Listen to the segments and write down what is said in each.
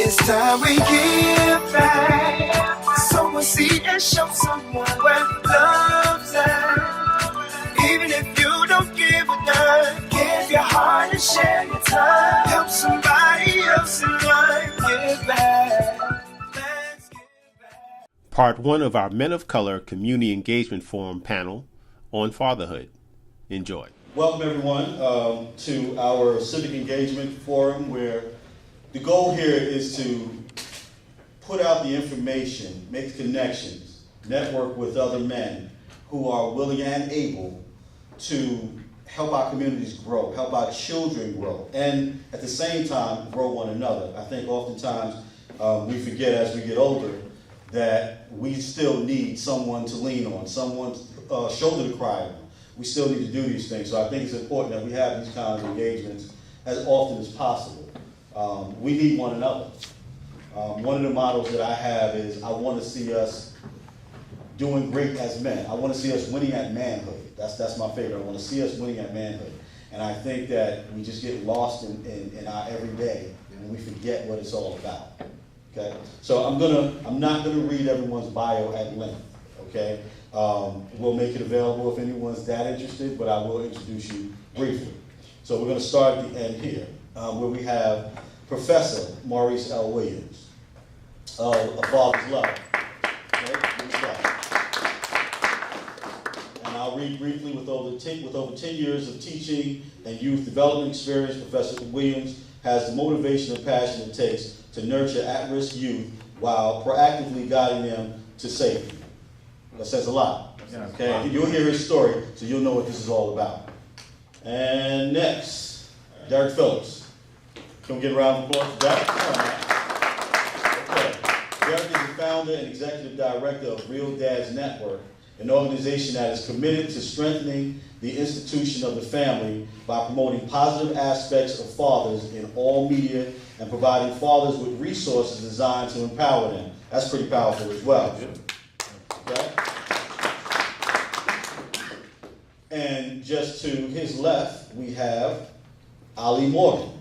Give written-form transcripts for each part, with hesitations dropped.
It's time we give back. Sow a seed and show someone where love's at. Even if you don't give a dime, give your heart and share your time. Help somebody else in life. Give back. Let's give back. Part 1 of our Men of Color Community Engagement Forum panel on fatherhood. Enjoy. Welcome everyone to our Civic Engagement Forum, where the goal here is to put out the information, make connections, network with other men who are willing and able to help our communities grow, help our children grow, and at the same time grow one another. I think oftentimes we forget as we get older that we still need someone to lean on, someone's shoulder to cry on. We still need to do these things. So I think it's important that we have these kinds of engagements as often as possible. We need one another. One of the models that I have is I want to see us doing great as men. I want to see us winning at manhood. That's my favorite. I want to see us winning at manhood. And I think that we just get lost in our everyday and we forget what it's all about. Okay? So I'm not gonna read everyone's bio at length. Okay? We'll make it available if anyone's that interested, but I will introduce you briefly. So we're going to start at the end here, where we have Professor Maurice L. Williams, A Father's Love. Okay? And I'll read briefly, with over 10 years of teaching and youth development experience, Professor Williams has the motivation and passion it takes to nurture at-risk youth while proactively guiding them to safety. That says a lot. Okay, you'll hear his story, so you'll know what this is all about. And next, Derek Phillips. Can we get a round of applause for Derek? Okay. Derek is the founder and executive director of Real Dads Network, an organization that is committed to strengthening the institution of the family by promoting positive aspects of fathers in all media and providing fathers with resources designed to empower them. That's pretty powerful as well. Okay? And just to his left, we have Ali Morgan.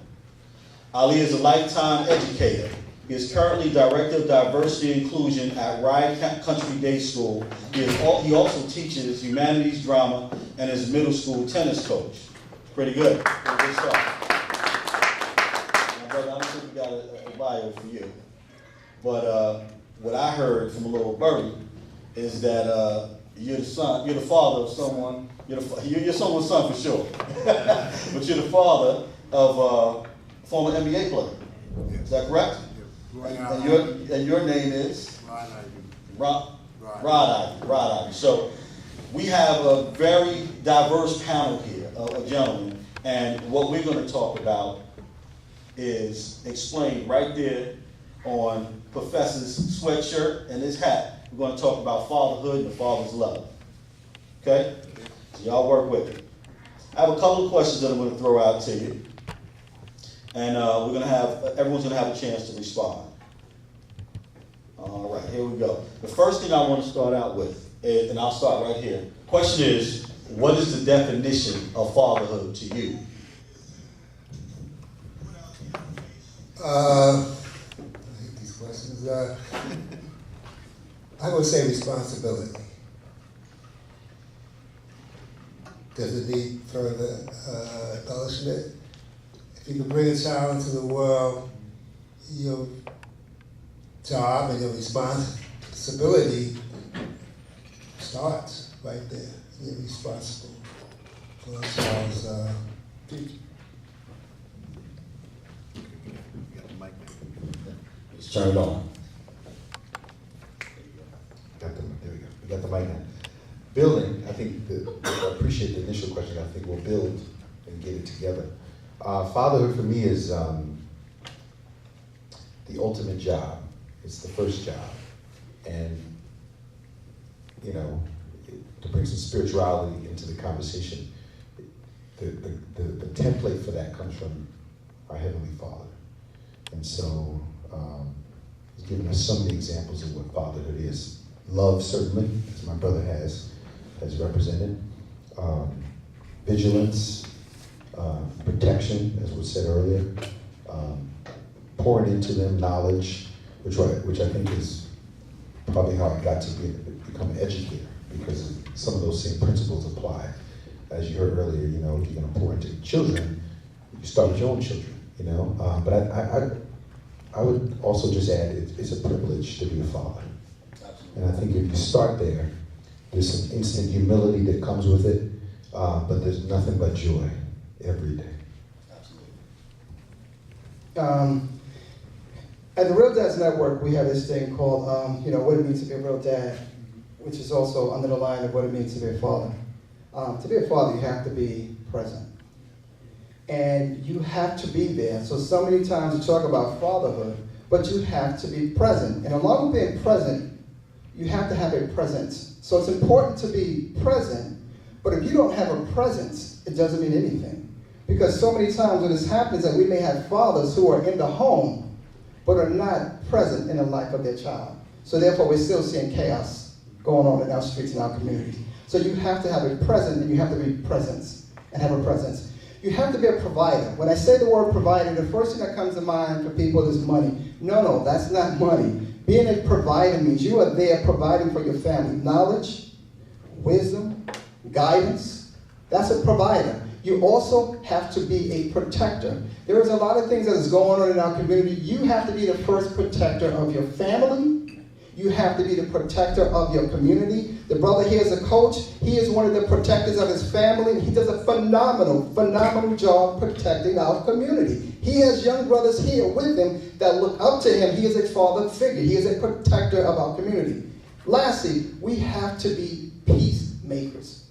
Ali is a lifetime educator. He is currently Director of Diversity and Inclusion at Ride Country Day School. He also teaches humanities, drama, and is a middle school tennis coach. Pretty good. Pretty good stuff. Now, brother, I don't think we got a bio for you. But what I heard from a little birdie is that you're the father of someone. You're someone's son for sure. But you're the father of a former NBA player. Is that correct? And your name is? Rod Ivey. So we have a very diverse panel here of gentlemen, and what we're going to talk about is explained right there on Professor's sweatshirt and his hat. We're going to talk about fatherhood and the father's love. Okay? So y'all work with it. I have a couple of questions that I'm going to throw out to you. And everyone's going to have a chance to respond. All right, here we go. The first thing I want to start out with, and I'll start right here. Question is, what is the definition of fatherhood to you? I hate these questions. I would say responsibility. Does it need further embellishment? If you can bring a child into the world, your job and your responsibility starts right there. You're responsible for a child's future. It's turned on. There we go. We got the mic now. Building, I think, I appreciate the initial question. I think we'll build and get it together. Fatherhood for me is the ultimate job. It's the first job. And, you know, to bring some spirituality into the conversation, the template for that comes from our Heavenly Father. And so he's given us so many examples of what fatherhood is. Love, certainly, as my brother has represented. Vigilance, protection, as was said earlier. pouring into them knowledge, which I think is probably how I got to become an educator, because some of those same principles apply. As you heard earlier, you know, if you're going to pour into children, you start with your own children, you know. But I would also just add, it's a privilege to be a father. And I think if you start there, there's some instant humility that comes with it, but there's nothing but joy every day. At the Real Dads Network, we have this thing called, what it means to be a real dad, which is also under the line of what it means to be a father. To be a father, you have to be present. And you have to be there. So many times you talk about fatherhood, but you have to be present. And along with being present, you have to have a presence. So it's important to be present, but if you don't have a presence, it doesn't mean anything. Because so many times when this happens, that we may have fathers who are in the home, but are not present in the life of their child. So therefore, we're still seeing chaos going on in our streets and our communities. So you have to have a present, and you have to be presence, and have a presence. You have to be a provider. When I say the word provider, the first thing that comes to mind for people is money. No, that's not money. Being a provider means you are there providing for your family. Knowledge, wisdom, guidance. That's a provider. You also have to be a protector. There is a lot of things that is going on in our community. You have to be the first protector of your family. You have to be the protector of your community. The brother here is a coach. He is one of the protectors of his family, and he does a phenomenal job protecting our community. He has young brothers here with him that look up to him. He is a father figure. He is a protector of our community. Lastly, we have to be peacemakers.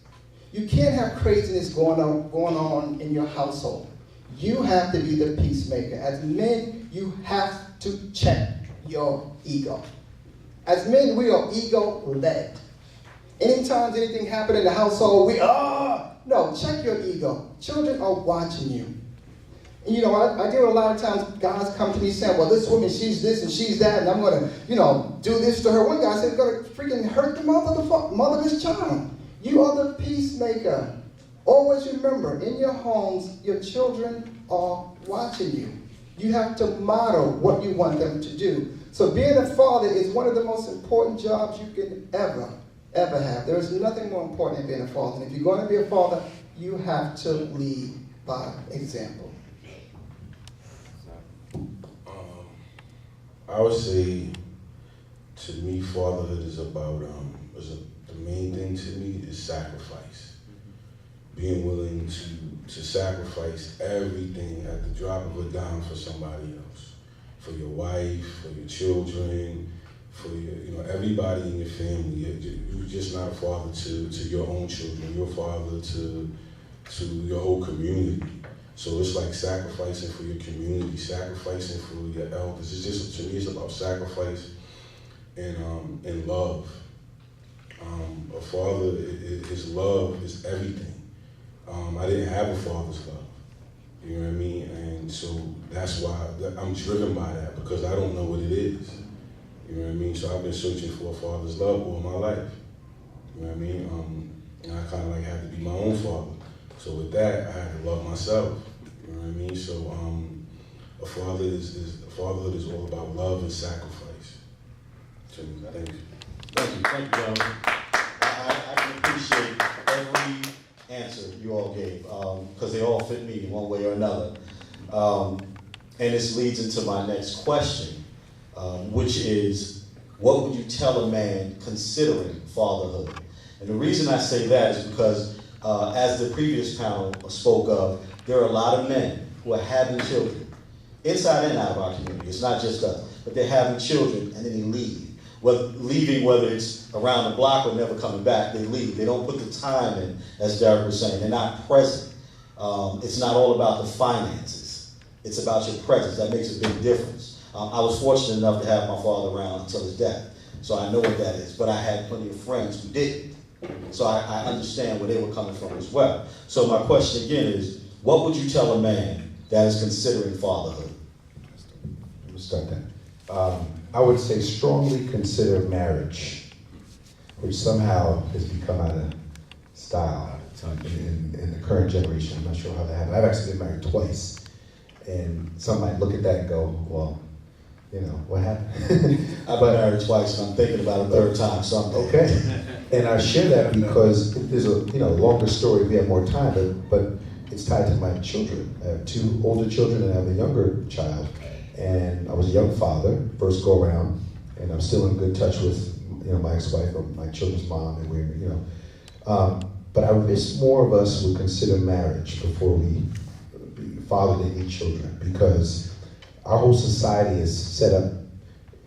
You can't have craziness going on in your household. You have to be the peacemaker. As men, you have to check your ego. As men, we are ego-led. Anytime anything happens in the household, no, check your ego. Children are watching you. And I deal with a lot of times, guys come to me saying, well, this woman, she's this and she's that, and I'm going to, do this to her. One guy said, it's going to freaking hurt the mother of his child. You are the peacemaker. Always remember, in your homes, your children are watching you. You have to model what you want them to do. So being a father is one of the most important jobs you can ever have. There is nothing more important than being a father. And if you're going to be a father, you have to lead by example. I would say, to me, fatherhood is about, the main thing to me is sacrifice. Being willing to sacrifice everything at the drop of a dime for somebody else. For your wife, for your children, for your, everybody in your family. You're just not a father to your own children. You're a father to your whole community. So it's like sacrificing for your community, sacrificing for your elders. It's just, to me, it's about sacrifice and love. A father, his love is everything. I didn't have a father's love. You know what I mean? And so that's why I'm driven by that, because I don't know what it is. You know what I mean? So I've been searching for a father's love all my life. You know what I mean? And I kind of like had to be my own father. So with that, I had to love myself. You know what I mean? So fatherhood is all about love and sacrifice. So thank you. Thank you, gentlemen. I can appreciate every answer you all gave, because they all fit me in one way or another. And this leads into my next question, which is, what would you tell a man considering fatherhood? And the reason I say that is because, as the previous panel spoke of, there are a lot of men who are having children, inside and out of our community. It's not just us, but they're having children and then they leave. Whether it's around the block or never coming back, they leave. They don't put the time in, as Derek was saying. They're not present. It's not all about the finances. It's about your presence. That makes a big difference. I was fortunate enough to have my father around until his death, so I know what that is. But I had plenty of friends who didn't. So I understand where they were coming from as well. So my question again is, what would you tell a man that is considering fatherhood? Let me start that. I would say strongly consider marriage, which somehow has become out of style in the current generation. I'm not sure how that happened. I've actually been married twice. And some might look at that and go, well, You know, what happened? I've been married twice, and I'm thinking about a third time someday. Okay. And I share that because there's a longer story. We have more time, but it's tied to my children. I have 2 older children and I have a younger child. And I was a young father, first go around, and I'm still in good touch with my ex-wife or my children's mom, and we're but I wish more of us would consider marriage before we fathered any children, because our whole society is set up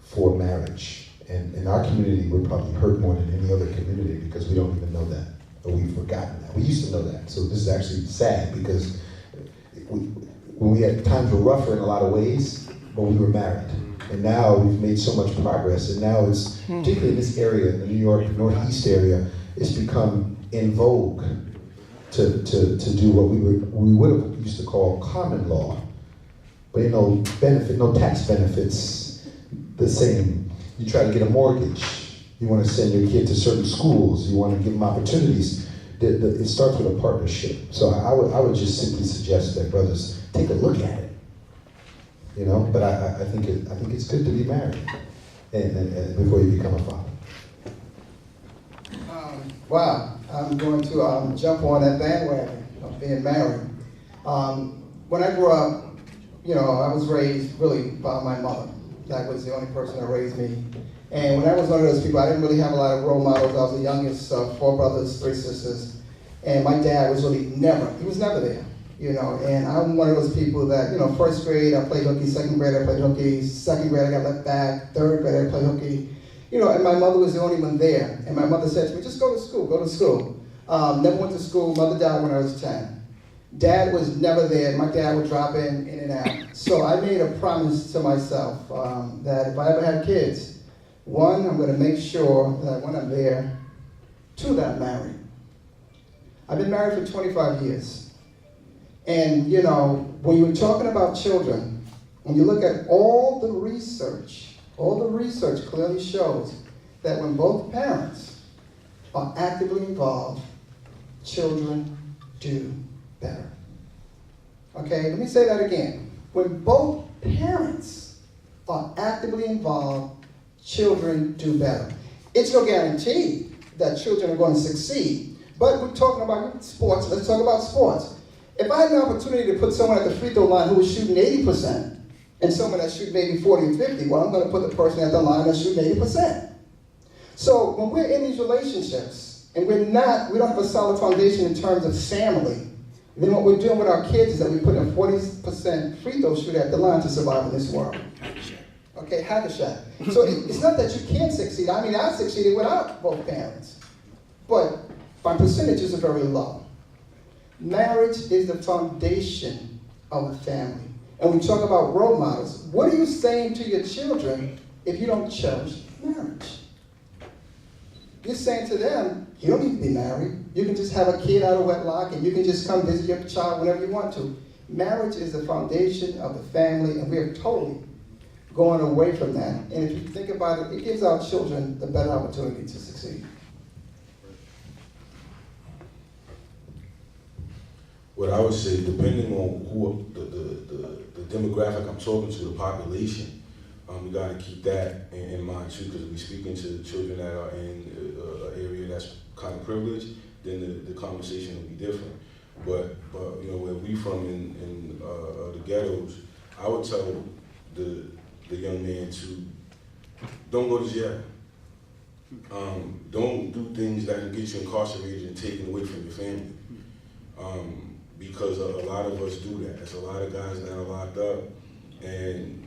for marriage. And in our community, we're probably hurt more than any other community because we don't even know that, or we've forgotten that. We used to know that. So this is actually sad, because when we had times were rougher in a lot of ways, but we were married. And now we've made so much progress, and now it's, particularly in this area, in the New York Northeast area, it's become in vogue to do what we would have used to call common law. But no tax benefits the same. You try to get a mortgage, you want to send your kid to certain schools, you want to give them opportunities. It starts with a partnership. So I would just simply suggest that brothers take a look at it. But I think it's good to be married and before you become a father. Wow, I'm going to jump on that bandwagon of being married. When I grew up, I was raised really by my mother. That was the only person that raised me. And when I was one of those people, I didn't really have a lot of role models. I was the youngest of 4 brothers, 3 sisters. And my dad was really never there. And I'm one of those people that, first grade I played hooky, second grade I played hooky, second grade I got left back, third grade I played hooky. And my mother was the only one there. And my mother said to me, just go to school. Never went to school. Mother died when I was 10. Dad was never there. My dad would drop in and out. So I made a promise to myself that if I ever had kids, 1, I'm going to make sure that when I'm there, 2, that I'm married. I've been married for 25 years. And, when you're talking about children, when you look at all the research clearly shows that when both parents are actively involved, children do better. Okay, let me say that again. When both parents are actively involved, children do better. It's no guarantee that children are going to succeed, but we're talking about sports. Let's talk about sports. If I had an opportunity to put someone at the free throw line who was shooting 80%, and someone that shoots maybe 40 or 50, well, I'm going to put the person at the line that shoots 80%. So when we're in these relationships, and we don't have a solid foundation in terms of family, then what we're doing with our kids is that we put a 40% free throw shooter at the line to survive in this world. Okay, hack a shot. So it's not that you can't succeed. I mean, I succeeded without both parents. But my percentages are very low. Marriage is the foundation of the family. And we talk about role models. What are you saying to your children if you don't cherish marriage? You're saying to them, you don't need to be married. You can just have a kid out of wedlock, and you can just come visit your child whenever you want to. Marriage is the foundation of the family, and we are totally going away from that. And if you think about it, it gives our children the better opportunity to succeed. What I would say, depending on who the demographic I'm talking to, the population, we got to keep that in mind too, because if we're speaking to children that are in an area that's kind of privileged, then the conversation will be different. But where we from in the ghettos, I would tell the young man to don't go to jail. Don't do things that can get you incarcerated and taken away from your family. Because a lot of us do that. There's a lot of guys that are locked up, and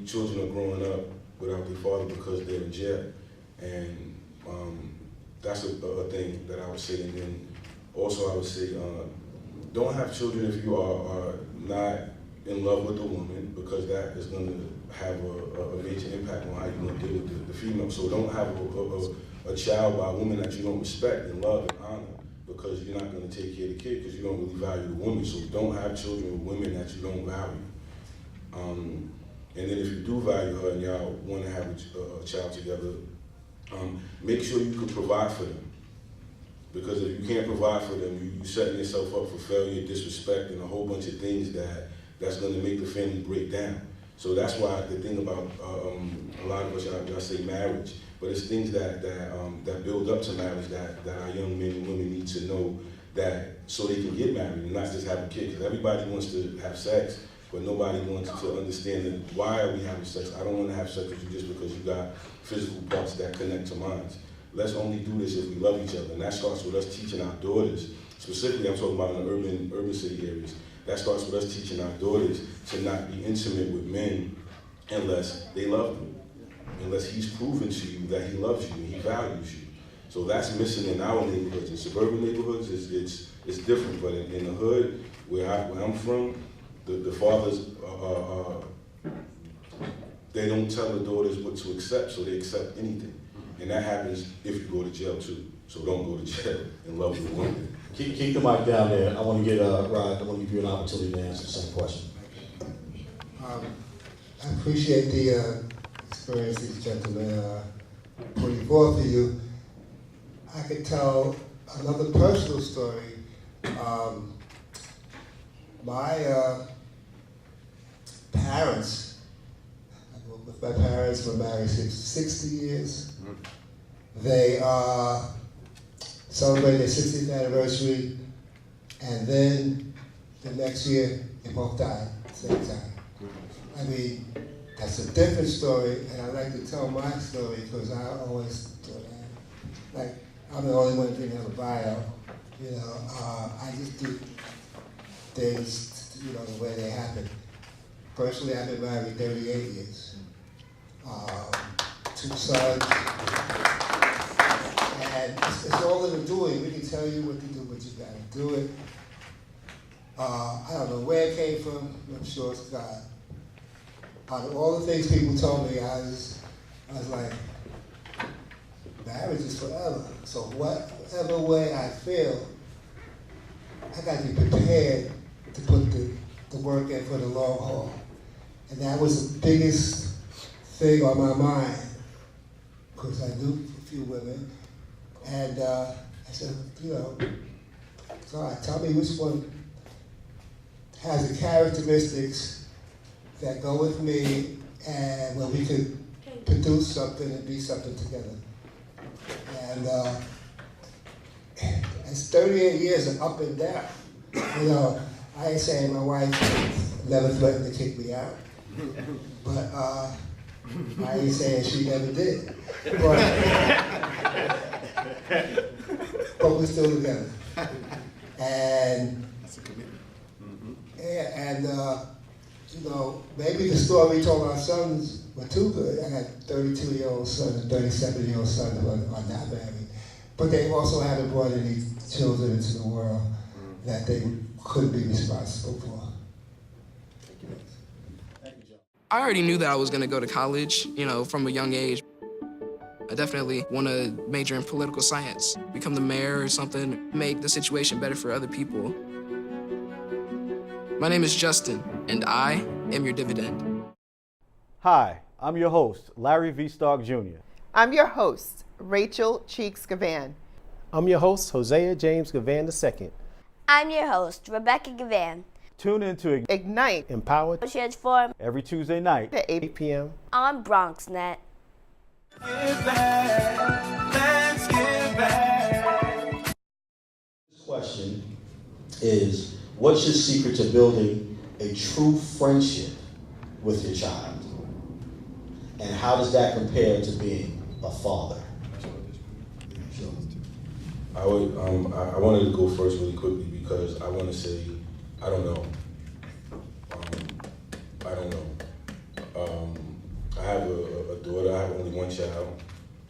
children are growing up without their father because they're in jail. And that's a thing that I would say. And then also I would say, don't have children if you are not in love with a woman, because that is going to have a major impact on how you're going to deal with the female. So don't have a child by a woman that you don't respect and love and honor, because you're not going to take care of the kid because you don't really value the woman. So don't have children with women that you don't value. And then if you do value her and y'all want to have a child together, make sure you can provide for them. Because if you can't provide for them, you're setting yourself up for failure, disrespect, and a whole bunch of things that's going to make the family break down. So that's why the thing about a lot of us, y'all say marriage, but it's things that build up to marriage that our young men and women need to know, that so they can get married and not just have a kid. Because everybody wants to have sex, but nobody wants to understand that why are we having sex? I don't want to have sex with you just because you got physical parts that connect to mine. Let's only do this if we love each other. And that starts with us teaching our daughters. Specifically, I'm talking about in the urban city areas. That starts with us teaching our daughters to not be intimate with men unless they love them, unless he's proven to you that he loves you and he values you. So that's missing in our neighborhoods. In suburban neighborhoods, it's different, but in the hood, where I'm from, the fathers, they don't tell the daughters what to accept, so they accept anything. And that happens if you go to jail too. So don't go to jail and love the woman. Keep the mic down there. I want to get Rod. I want to give you an opportunity to answer the same question. I appreciate the experience these gentlemen putting forth for you. I could tell another personal story. My parents, with my parents were married 60 years. They celebrated their 60th anniversary, and then the next year they both died at the same time. I mean, that's a different story, and I like to tell my story because I always do that. Like, I'm the only one who didn't have a bio. You know, I just do things, you know, the way they happen. Personally, I've been married 38 years. 2 sons. And it's all in the doing. We can tell you what to do, but you gotta do it. I don't know where it came from. I'm sure it's God. Out of all the things people told me, I was like, marriage is forever. So whatever way I feel, I gotta be prepared to put the work in for the long haul. And that was the biggest thing on my mind, because I knew a few women. And I said, you know, God, tell me which one has the characteristics that go with me and where we could produce something and be something together. And it's 38 years of up and down. You know, I ain't saying my wife never threatened to kick me out, but I ain't saying she never did. But we're still together. And that's a commitment. Yeah, and you know, maybe the story we told our sons were too good. I got 32-year-old son and 37-year-old son who are not married. But they also haven't brought any children into the world that they couldn't be responsible for. Thank you, John. I already knew that I was gonna go to college, you know, from a young age. I definitely want to major in political science, become the mayor or something, make the situation better for other people. My name is Justin, and I am your dividend. Hi, I'm your host, Larry V. Starke Jr. I'm your host, Rachel Cheeks Gavan. I'm your host, Hosea James Gavan II. I'm your host, Rebecca Gavan. Tune in to Ignite, Empower, Transform every Tuesday night at 8 p.m. on BronxNet. Give back, let's give back. This question is, what's your secret to building a true friendship with your child? And how does that compare to being a father? I wanted to go first really quickly because I want to say, I don't know. I don't know. I have a daughter. I have only one child,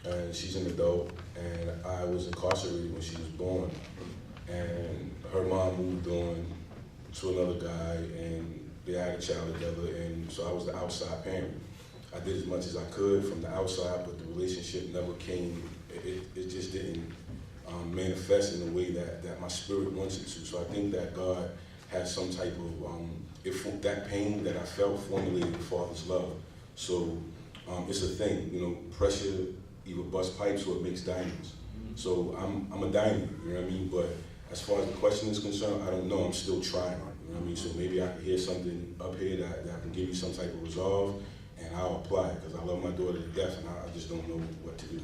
and she's an adult. And I was incarcerated when she was born, and her mom moved on to another guy, and they had a child together. And so I was the outside parent. I did as much as I could from the outside, but the relationship never came. It just didn't manifest in the way that my spirit wants it to. So I think that God has some type of, that pain that I felt formulated the Father's love. So it's a thing, you know, pressure either busts pipes or it makes diamonds. So I'm a diamond, you know what I mean? But as far as the question is concerned, I don't know, I'm still trying. You know what I mean? So maybe I can hear something up here that can give you some type of resolve, and I'll apply it, because I love my daughter to death, and I just don't know what to do.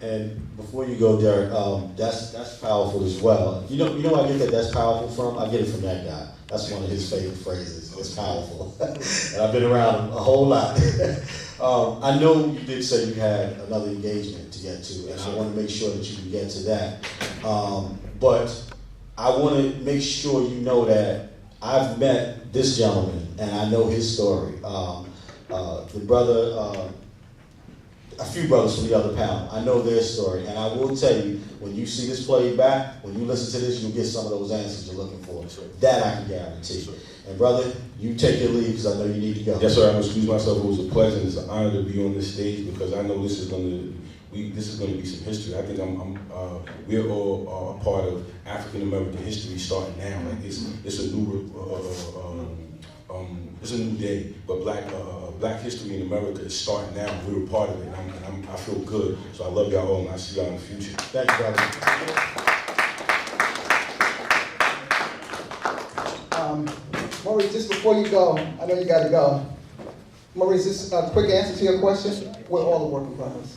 And before you go, Derek, that's powerful as well. You know where I get that's powerful from? I get it from that guy. That's one of his favorite phrases. It's powerful. And I've been around him a whole lot. I know you did say you had another engagement to get to, and I want to make sure that you can get to that. But I want to make sure you know that I've met this gentleman, and I know his story. The brother, a few brothers from the other panel, I know their story, and I will tell you, when you see this played back, when you listen to this, you'll get some of those answers you're looking for. That I can guarantee. And brother, you take your leave, because I know you need to go. Yes, sir. I'm gonna excuse myself. It was a pleasure. It's an honor to be on this stage, because I know this is gonna be some history. I think we're all a part of African American history starting now. Like it's a new it's a new day, but Black history in America is starting now. We're a part of it, and I feel good. So I love y'all all, and I see y'all in the future. Thank you, brother. Maurice, just before you go, I know you got to go. Maurice, just a quick answer to your question. We're all a work in progress.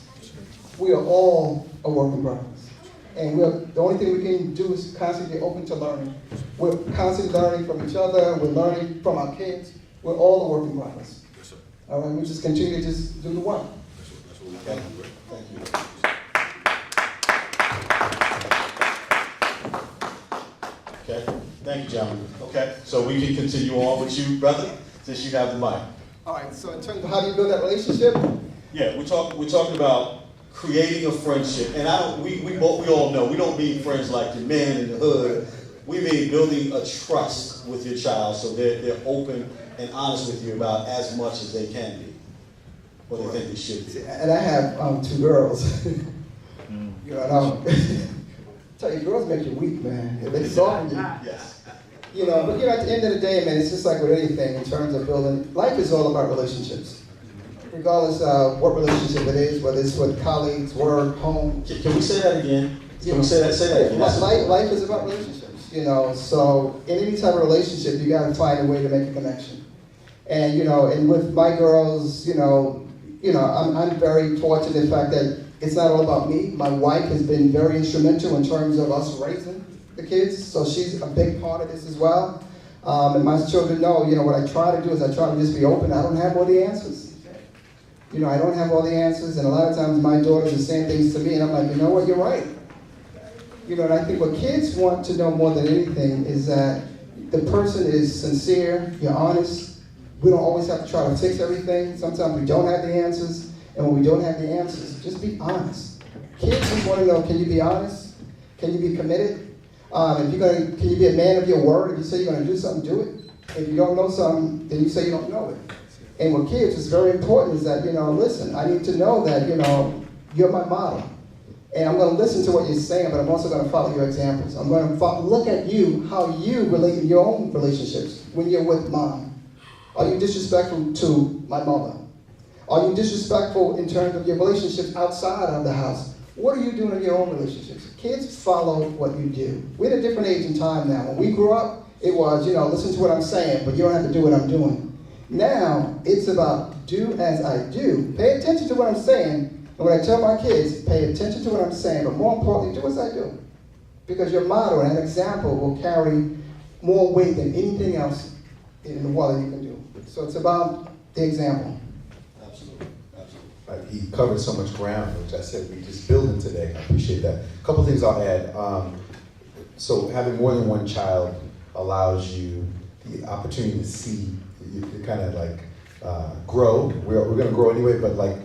We are all a work in progress. And the only thing we can do is constantly be open to learning. We're constantly learning from each other. We're learning from our kids. We're all a work in progress. Yes, sir. All right, we just continue to just do the work. That's what we got. Thank you. Okay, thank you, gentlemen. Okay, so we can continue on with you, brother, since you have the mic. All right, so in terms of how do you build that relationship? Yeah, we're talking about creating a friendship, and we all know we don't mean friends like your man in the hood. We mean building a trust with your child, so they're open and honest with you about as much as they can be, what they think they should be. And I have 2 girls. You know, tell you, girls make you weak, man. They soften you. Yes. You know, but at the end of the day, man, it's just like with anything in terms of building. Life is all about relationships, regardless of what relationship it is, whether it's with colleagues, work, home. Can we say that again? Can we say that? Say that again. Life is about relationships, so in any type of relationship, you got to find a way to make a connection. And, and with my girls, I'm very fortunate in the fact that it's not all about me. My wife has been very instrumental in terms of us raising the kids, so she's a big part of this as well. And my children know, what I try to do is I try to just be open. I don't have all the answers. I don't have all the answers, and a lot of times my daughters are saying things to me, and I'm like, you know what, you're right. And I think what kids want to know more than anything is that the person is sincere, you're honest. We don't always have to try to fix everything. Sometimes we don't have the answers, and when we don't have the answers, just be honest. Kids just want to know, can you be honest? Can you be committed? Can you be a man of your word? If you say you're going to do something, do it. If you don't know something, then you say you don't know it. And with kids, it's very important is that, listen, I need to know that, you're my model. And I'm going to listen to what you're saying, but I'm also going to follow your examples. I'm going to look at you, how you relate in your own relationships when you're with mom. Are you disrespectful to my mother? Are you disrespectful in terms of your relationships outside of the house? What are you doing in your own relationships? Kids follow what you do. We're at a different age and time now. When we grew up, it was, listen to what I'm saying, but you don't have to do what I'm doing. Now, it's about do as I do. Pay attention to what I'm saying. And when I tell my kids, pay attention to what I'm saying, but more importantly, do as I do. Because your model and example will carry more weight than anything else in the world that you can do. So it's about the example. Absolutely. He covered so much ground, which I said we just building today. I appreciate that. A couple things I'll add. So having more than one child allows you the opportunity to see, you kind of like grow. We're going to grow anyway, but like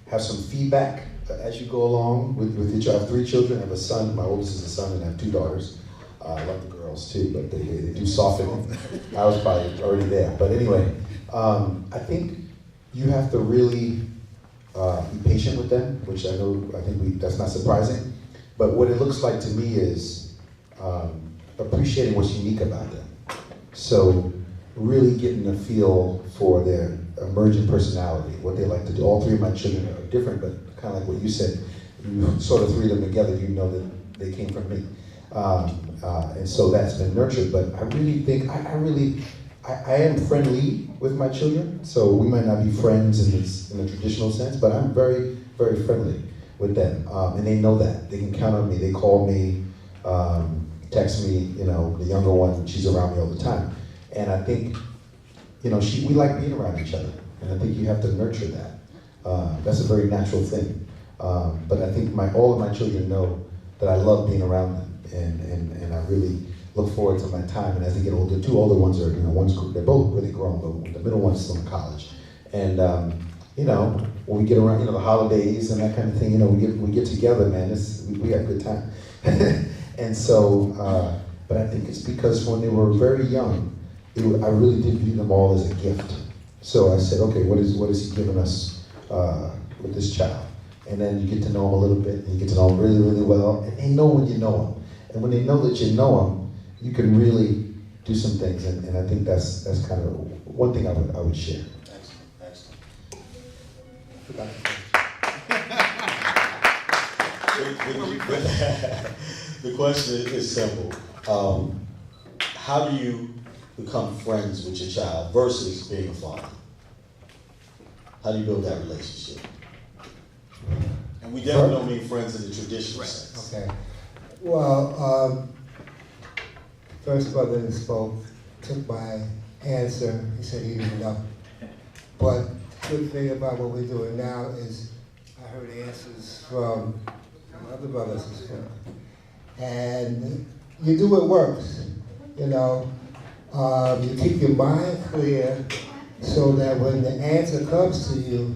have some feedback as you go along with each. I have 3 children. I have a son. My oldest is a son, and I have 2 daughters. I love the girls too, but they do soften. I was probably already there. But anyway, I think you have to really be patient with them, which I think that's not surprising. But what it looks like to me is appreciating what's unique about them. So really getting a feel for their emerging personality, what they like to do. All 3 of my children are different, but kind of like what you said, you sort of 3 of them together, you know that they came from me. And so that's been nurtured. But I really think I am friendly with my children. So we might not be friends in the traditional sense, but I'm very, very friendly with them, and they know that. They can count on me. They call me, text me. You know, the younger one, she's around me all the time, and I think, you know, we like being around each other, and I think you have to nurture that. That's a very natural thing. But I think all of my children know that I love being around them, and I really look forward to my time. And as they get older, the two older ones are, you know, they're both really grown, but the middle one's still in college. And you know, when we get around, you know, the holidays and that kind of thing, you know, we get together, man. We have a good time. And so, but I think it's because when they were very young, I really did view them all as a gift. So I said, okay, what is he giving us with this child? And then you get to know them a little bit, and you get to know them really, really well, and they know when you know them. And when they know that you know them, you can really do some things, and I think that's kind of one thing I would share. Excellent. The question is simple. How do you become friends with your child versus being a father? How do you build that relationship? And we definitely don't mean friends in the traditional sense. Okay. Well, first brother that spoke took my answer. He said he didn't know. But the good thing about what we're doing now is I heard answers from other brothers and sisters. And you do what works, you know. You keep your mind clear so that when the answer comes to you,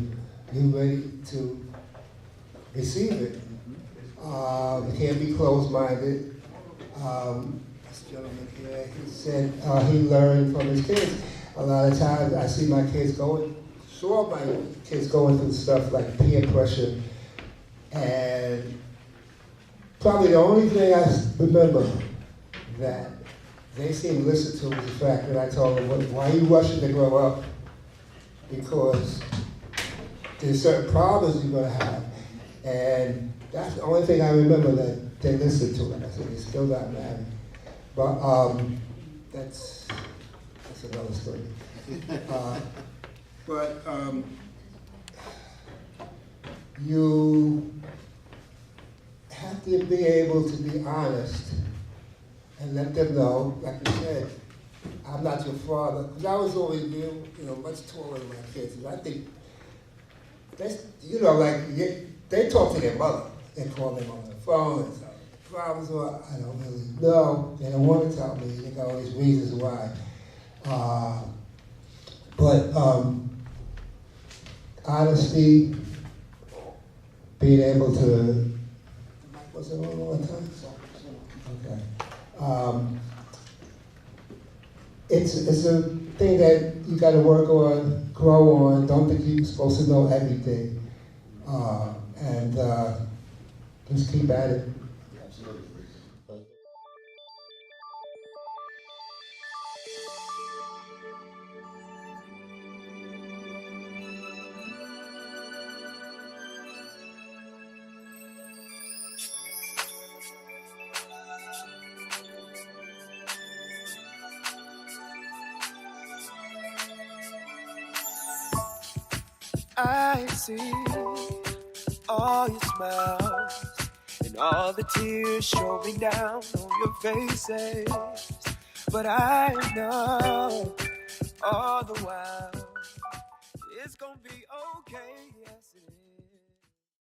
you're ready to receive it. You can't be closed-minded. This gentleman here, he said he learned from his kids. A lot of times I see my kids going through stuff like peer pressure, and probably the only thing I remember that they seemed to listen to was the fact that I told them, why are you rushing to grow up? Because there's certain problems you're going to have. And that's the only thing I remember that they listened to. And I said, they're still not married. But that's another story. But you have to be able to be honest and let them know, like you said, I'm not your father. Because I was always, much taller than my kids. And I think, that's, they talk to their mother. They call them on the phone and tell them the problems are, I don't really know. They don't want to tell me. They got all these reasons why. But honesty, being able to, was it on all the time? Okay. It's a thing that you got to work on, grow on. Don't think you're supposed to know everything, and just keep at it. Absolutely. I see all your smiles and all the tears showing down on your faces. But I know all the while it's gonna be okay.